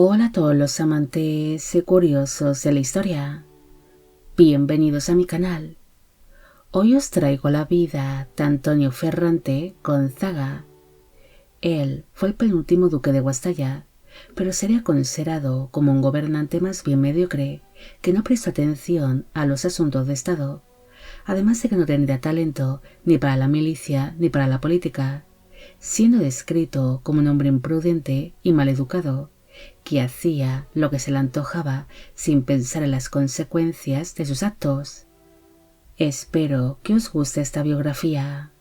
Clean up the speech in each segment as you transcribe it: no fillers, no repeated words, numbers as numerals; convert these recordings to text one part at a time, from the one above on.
Hola a todos los amantes y curiosos de la historia. Bienvenidos a mi canal. Hoy os traigo la vida de Antonio Ferrante Gonzaga. Él fue el penúltimo duque de Guastalla, pero sería considerado como un gobernante más bien mediocre que no prestó atención a los asuntos de Estado, además de que no tendría talento ni para la milicia ni para la política, siendo descrito como un hombre imprudente y maleducado, que hacía lo que se le antojaba sin pensar en las consecuencias de sus actos. Espero que os guste esta biografía.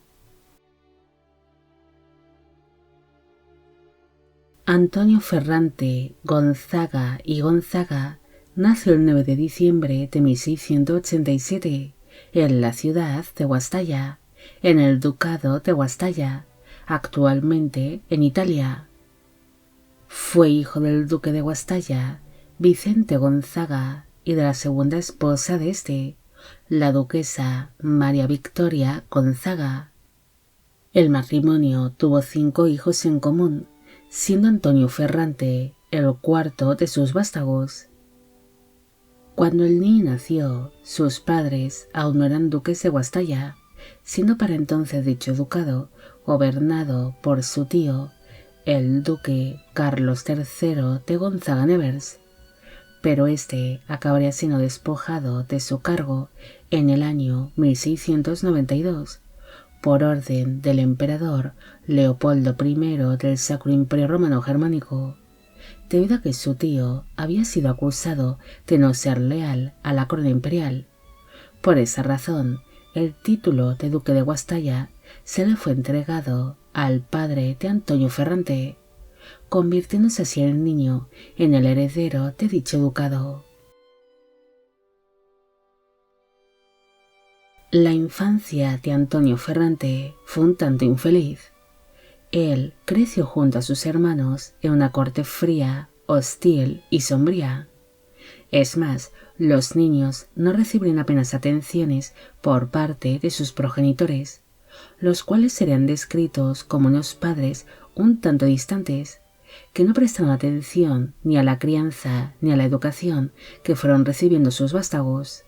Antonio Ferrante Gonzaga y Gonzaga nació el 9 de diciembre de 1687 en la ciudad de Guastalla, en el Ducado de Guastalla, actualmente en Italia. Fue hijo del duque de Guastalla, Vicente Gonzaga, y de la segunda esposa de este, la duquesa María Victoria Gonzaga. El matrimonio tuvo 5 hijos en común, siendo Antonio Ferrante el cuarto de sus vástagos. Cuando el niño nació, sus padres aún no eran duques de Guastalla, siendo para entonces dicho ducado gobernado por su tío, el duque Carlos III de Gonzaga-Nevers, pero este acabaría siendo despojado de su cargo en el año 1692 por orden del emperador Leopoldo I del Sacro Imperio Romano Germánico, debido a que su tío había sido acusado de no ser leal a la corona imperial. Por esa razón, el título de duque de Guastalla se le fue entregado al padre de Antonio Ferrante, convirtiéndose así el niño en el heredero de dicho ducado. La infancia de Antonio Ferrante fue un tanto infeliz. Él creció junto a sus hermanos en una corte fría, hostil y sombría. Es más, los niños no recibían apenas atenciones por parte de sus progenitores, los cuales serían descritos como unos padres un tanto distantes, que no prestaron atención ni a la crianza ni a la educación que fueron recibiendo sus vástagos.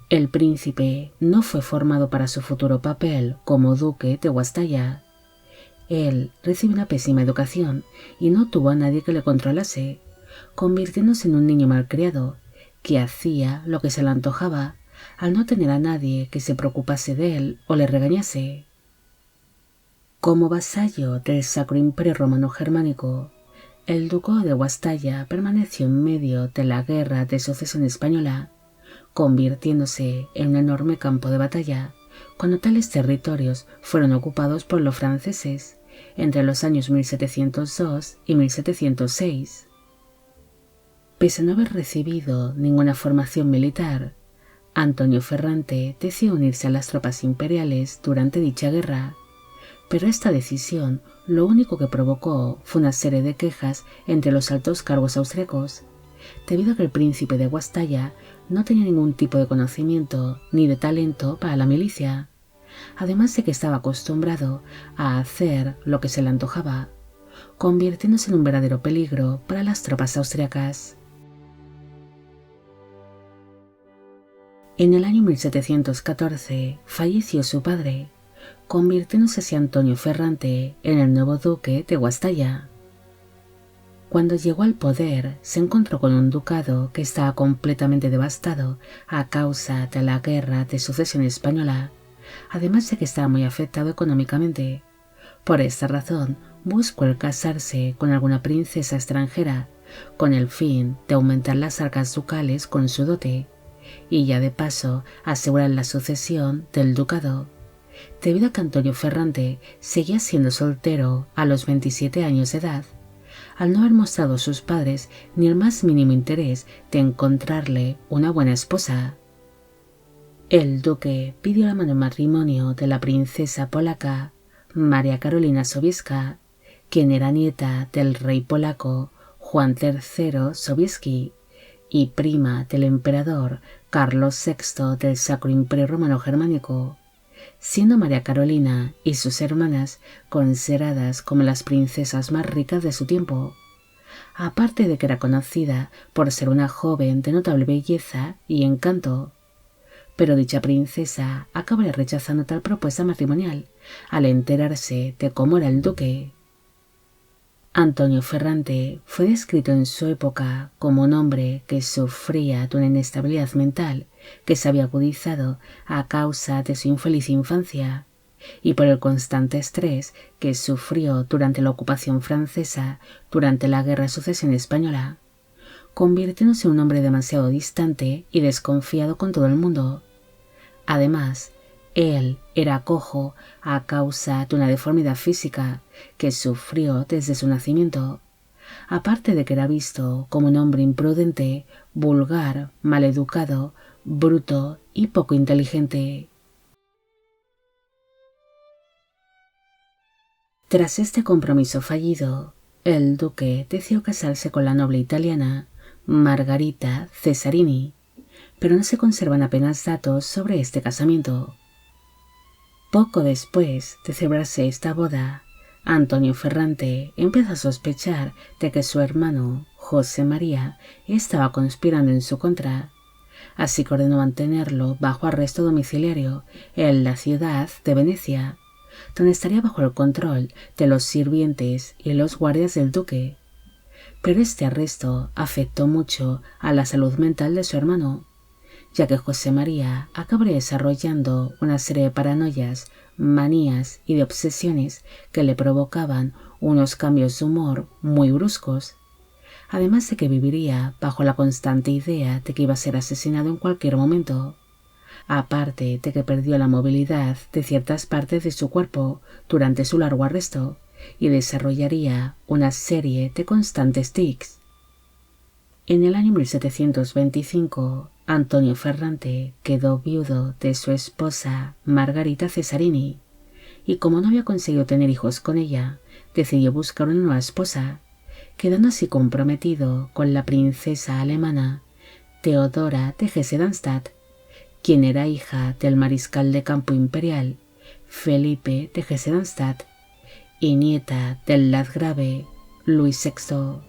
El príncipe no fue formado para su futuro papel como duque de Guastalla. Él recibió una pésima educación y no tuvo a nadie que le controlase, convirtiéndose en un niño malcriado, que hacía lo que se le antojaba, al no tener a nadie que se preocupase de él o le regañase. Como vasallo del Sacro Imperio Romano Germánico, el ducado de Guastalla permaneció en medio de la Guerra de Sucesión Española, convirtiéndose en un enorme campo de batalla cuando tales territorios fueron ocupados por los franceses entre los años 1702 y 1706. Pese a no haber recibido ninguna formación militar, Antonio Ferrante decidió unirse a las tropas imperiales durante dicha guerra, pero esta decisión lo único que provocó fue una serie de quejas entre los altos cargos austriacos, debido a que el príncipe de Guastalla no tenía ningún tipo de conocimiento ni de talento para la milicia, además de que estaba acostumbrado a hacer lo que se le antojaba, convirtiéndose en un verdadero peligro para las tropas austriacas. En el año 1714 falleció su padre, convirtiéndose así Antonio Ferrante en el nuevo duque de Guastalla. Cuando llegó al poder, se encontró con un ducado que estaba completamente devastado a causa de la Guerra de Sucesión Española, además de que estaba muy afectado económicamente. Por esta razón, buscó el casarse con alguna princesa extranjera, con el fin de aumentar las arcas ducales con su dote, y ya de paso asegurar la sucesión del ducado, debido a que Antonio Ferrante seguía siendo soltero a los 27 años de edad, al no haber mostrado a sus padres ni el más mínimo interés de encontrarle una buena esposa. El duque pidió la mano en matrimonio de la princesa polaca María Karolina Sobieska, quien era nieta del rey polaco Juan III Sobieski y prima del emperador Carlos VI del Sacro Imperio Romano Germánico, siendo María Carolina y sus hermanas consideradas como las princesas más ricas de su tiempo, aparte de que era conocida por ser una joven de notable belleza y encanto. Pero dicha princesa acabaría rechazando tal propuesta matrimonial al enterarse de cómo era el duque. Antonio Ferrante fue descrito en su época como un hombre que sufría de una inestabilidad mental que se había agudizado a causa de su infeliz infancia y por el constante estrés que sufrió durante la ocupación francesa durante la Guerra de Sucesión Española, convirtiéndose en un hombre demasiado distante y desconfiado con todo el mundo. Además, él era cojo a causa de una deformidad física que sufrió desde su nacimiento, aparte de que era visto como un hombre imprudente, vulgar, maleducado, bruto y poco inteligente. Tras este compromiso fallido, el duque decidió casarse con la noble italiana Margarita Cesarini, pero no se conservan apenas datos sobre este casamiento. Poco después de celebrarse esta boda, Antonio Ferrante empezó a sospechar de que su hermano, José María, estaba conspirando en su contra, así que ordenó mantenerlo bajo arresto domiciliario en la ciudad de Venecia, donde estaría bajo el control de los sirvientes y los guardias del duque. Pero este arresto afectó mucho a la salud mental de su hermano, ya que José María acabaría desarrollando una serie de paranoias, manías y de obsesiones que le provocaban unos cambios de humor muy bruscos, además de que viviría bajo la constante idea de que iba a ser asesinado en cualquier momento, aparte de que perdió la movilidad de ciertas partes de su cuerpo durante su largo arresto y desarrollaría una serie de constantes tics. En el año 1725, Antonio Ferrante quedó viudo de su esposa Margarita Cesarini, y como no había conseguido tener hijos con ella, decidió buscar una nueva esposa, quedando así comprometido con la princesa alemana Teodora de Hesse-Darmstadt, quien era hija del mariscal de campo imperial Felipe de Hesse-Darmstadt y nieta del landgrave Luis VI.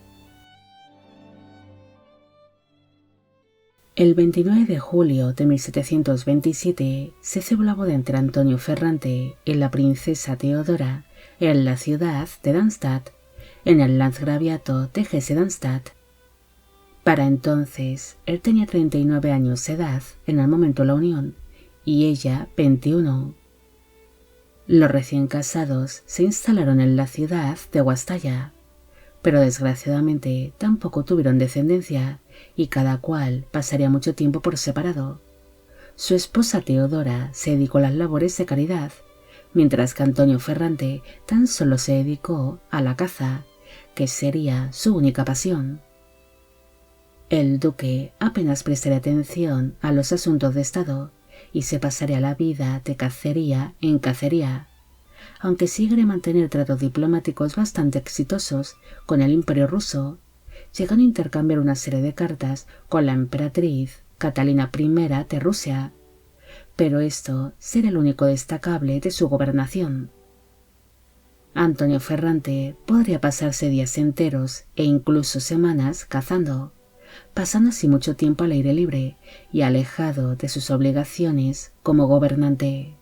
El 29 de julio de 1727 se celebró la boda entre Antonio Ferrante y la princesa Teodora en la ciudad de Darmstadt, en el landgraviato de Hesse-Darmstadt. Para entonces, él tenía 39 años de edad en el momento de la unión y ella 21. Los recién casados se instalaron en la ciudad de Guastalla, pero desgraciadamente tampoco tuvieron descendencia y cada cual pasaría mucho tiempo por separado. Su esposa Teodora se dedicó a las labores de caridad, mientras que Antonio Ferrante tan solo se dedicó a la caza, que sería su única pasión. El duque apenas prestaría atención a los asuntos de Estado y se pasaría la vida de cacería en cacería, aunque sí quería mantener tratos diplomáticos bastante exitosos con el Imperio ruso, llegando a intercambiar una serie de cartas con la emperatriz Catalina I de Rusia, pero esto sería el único destacable de su gobernación. Antonio Ferrante podría pasarse días enteros e incluso semanas cazando, pasando así mucho tiempo al aire libre y alejado de sus obligaciones como gobernante.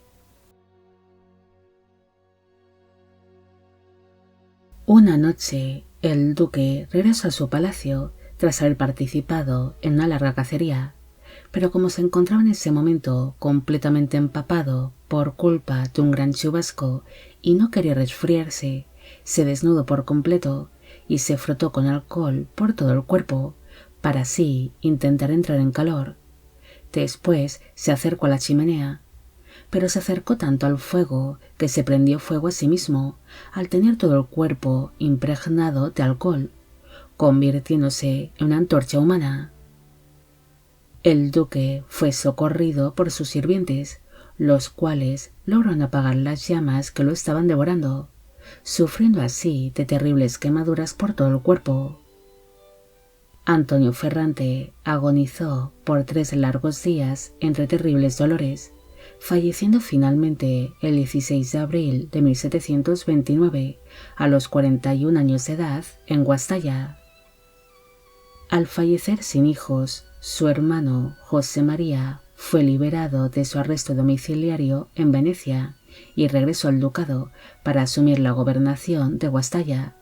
Una noche, el duque regresó a su palacio tras haber participado en una larga cacería, pero como se encontraba en ese momento completamente empapado por culpa de un gran chubasco y no quería resfriarse, se desnudó por completo y se frotó con alcohol por todo el cuerpo para así intentar entrar en calor. Después se acercó a la chimenea, pero se acercó tanto al fuego que se prendió fuego a sí mismo al tener todo el cuerpo impregnado de alcohol, convirtiéndose en una antorcha humana. El duque fue socorrido por sus sirvientes, los cuales lograron apagar las llamas que lo estaban devorando, sufriendo así de terribles quemaduras por todo el cuerpo. Antonio Ferrante agonizó por 3 largos días entre terribles dolores, falleciendo finalmente el 16 de abril de 1729 a los 41 años de edad en Guastalla. Al fallecer sin hijos, su hermano José María fue liberado de su arresto domiciliario en Venecia y regresó al ducado para asumir la gobernación de Guastalla,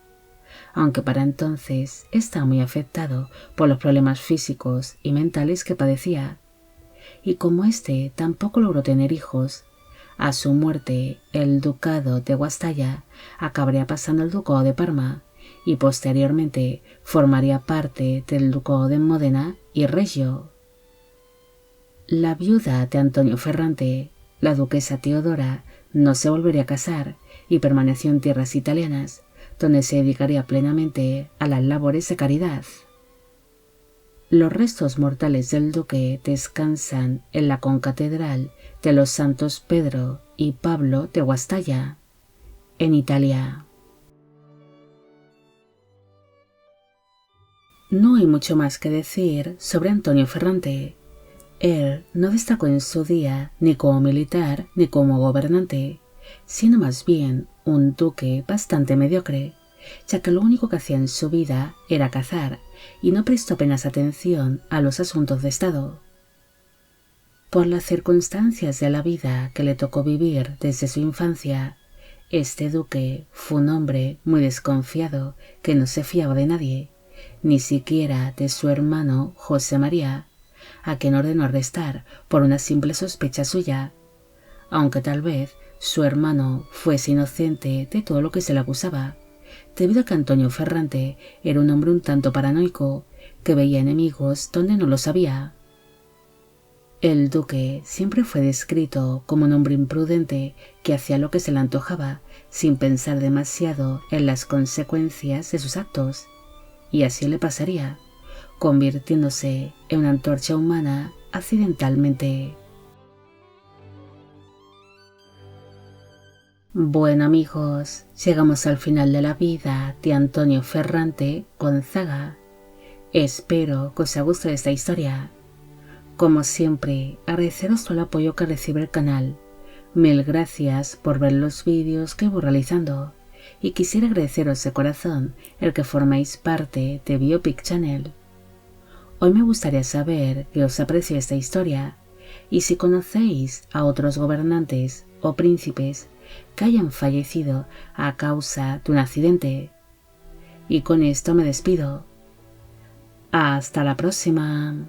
aunque para entonces estaba muy afectado por los problemas físicos y mentales que padecía, y como éste tampoco logró tener hijos, a su muerte el ducado de Guastalla acabaría pasando al ducado de Parma y posteriormente formaría parte del ducado de Módena y Reggio. La viuda de Antonio Ferrante, la duquesa Teodora, no se volvería a casar y permaneció en tierras italianas, donde se dedicaría plenamente a las labores de caridad. Los restos mortales del duque descansan en la concatedral de los santos Pedro y Pablo de Guastalla, en Italia. No hay mucho más que decir sobre Antonio Ferrante. Él no destacó en su día ni como militar ni como gobernante, sino más bien un duque bastante mediocre, ya que lo único que hacía en su vida era cazar y no prestó apenas atención a los asuntos de Estado. Por las circunstancias de la vida que le tocó vivir desde su infancia, este duque fue un hombre muy desconfiado que no se fiaba de nadie, ni siquiera de su hermano José María, a quien ordenó arrestar por una simple sospecha suya, aunque tal vez su hermano fuese inocente de todo lo que se le acusaba, debido a que Antonio Ferrante era un hombre un tanto paranoico que veía enemigos donde no los había. El duque siempre fue descrito como un hombre imprudente que hacía lo que se le antojaba sin pensar demasiado en las consecuencias de sus actos, y así le pasaría, convirtiéndose en una antorcha humana accidentalmente. Bueno amigos, llegamos al final de la vida de Antonio Ferrante Gonzaga. Espero que os haya gustado esta historia. Como siempre, agradeceros todo el apoyo que recibe el canal. Mil gracias por ver los vídeos que voy realizando. Y quisiera agradeceros de corazón el que formáis parte de Biopic Channel. Hoy me gustaría saber qué os aprecia esta historia y si conocéis a otros gobernantes o príncipes que hayan fallecido a causa de un accidente. Y con esto me despido. Hasta la próxima.